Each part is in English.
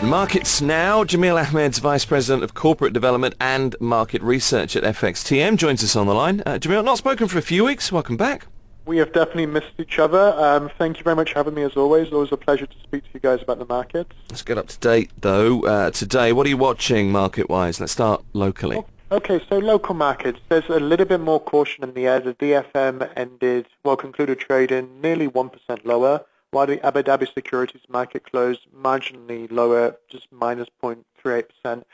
Markets now. Jameel Ahmed's Vice President of Corporate Development and Market Research at FXTM joins us on the line. Jameel, not spoken for a few weeks. Welcome back. We have definitely missed each other. Thank you very much for having me as always. Always a pleasure to speak to you guys about the markets. Let's get up to date though. Today, what are you watching market-wise? Let's start locally. Okay, so local markets. There's a little bit more caution in the air. The DFM concluded trading nearly 1% lower, while the Abu Dhabi securities market closed marginally lower, just minus 0.38%.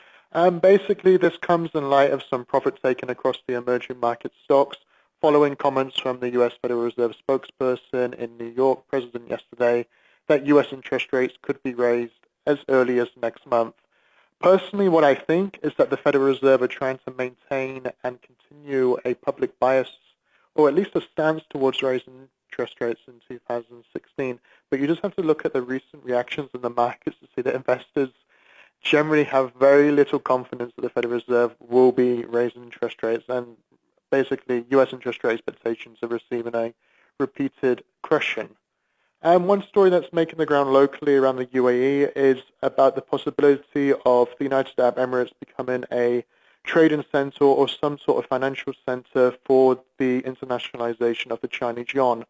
Basically, this comes in light of some profit taken across the emerging market stocks, following comments from the U.S. Federal Reserve spokesperson in New York, President yesterday, that U.S. interest rates could be raised as early as next month. Personally, what I think is that the Federal Reserve are trying to maintain and continue a public bias, or at least a stance towards raising interest rates in 2016. But you just have to look at the recent reactions in the markets to see that investors generally have very little confidence that the Federal Reserve will be raising interest rates, and basically U.S. interest rate expectations are receiving a repeated crushing. One story that's making the ground locally around the UAE is about the possibility of the United Arab Emirates becoming a trading center or some sort of financial center for the internationalization of the Chinese yuan.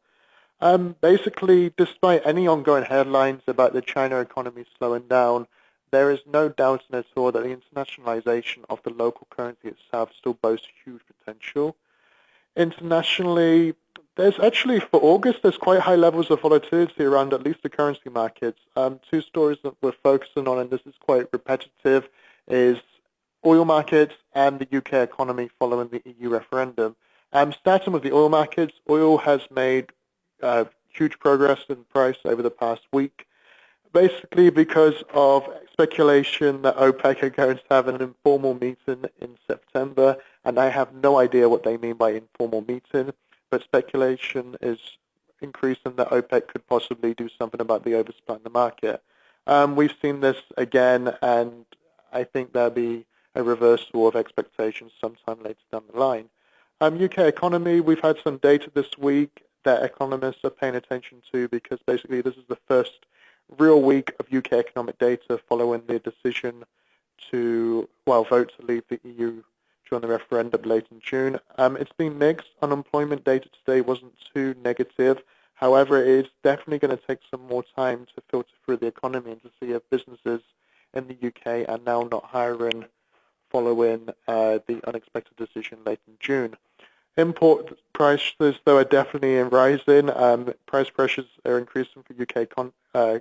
Basically, despite any ongoing headlines about the China economy slowing down, there is no doubt at all that the internationalization of the local currency itself still boasts huge potential. Internationally, there's actually, for August, there's quite high levels of volatility around at least the currency markets. Two stories that we're focusing on, and this is quite repetitive, is oil markets and the UK economy following the EU referendum. Starting with the oil markets, oil has made huge progress in price over the past week, basically because of speculation that OPEC are going to have an informal meeting in September, and I have no idea what they mean by informal meeting, but speculation is increasing that OPEC could possibly do something about the oversupply in the market. We've seen this again, and I think there'll be a reversal of expectations sometime later down the line. UK economy, we've had some data this week that economists are paying attention to, because basically this is the first real week of UK economic data following the decision to, vote to leave the EU during the referendum late in June. It's been mixed. Unemployment data today wasn't too negative. However, it's definitely going to take some more time to filter through the economy and to see if businesses in the UK are now not hiring following the unexpected decision late in June. Import prices, though, are definitely rising. Price pressures are increasing for UK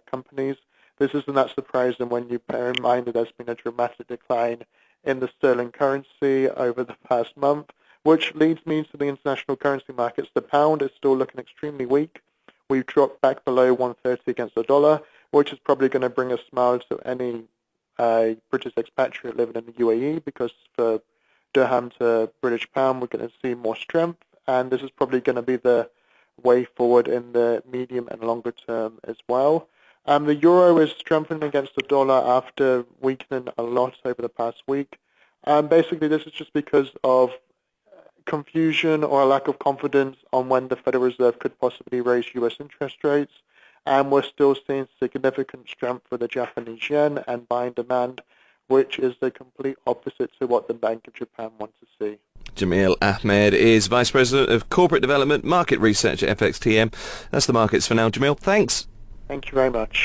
companies. This isn't that surprising when you bear in mind that there's been a dramatic decline in the sterling currency over the past month, which leads me to the international currency markets. The pound is still looking extremely weak. We've dropped back below 130 against the dollar, which is probably going to bring a smile to any British expatriate living in the UAE, because for dirham to British pound, we're going to see more strength, and this is probably going to be the way forward in the medium and longer term as well. The euro is strengthening against the dollar after weakening a lot over the past week. Basically, this is just because of confusion or a lack of confidence on when the Federal Reserve could possibly raise U.S. interest rates, and we're still seeing significant strength for the Japanese yen and buying demand, which is the complete opposite to what the Bank of Japan wants to see. Jameel Ahmed is Vice President of Corporate Development, Market Research at FXTM. That's the markets for now. Jameel, thanks. Thank you very much.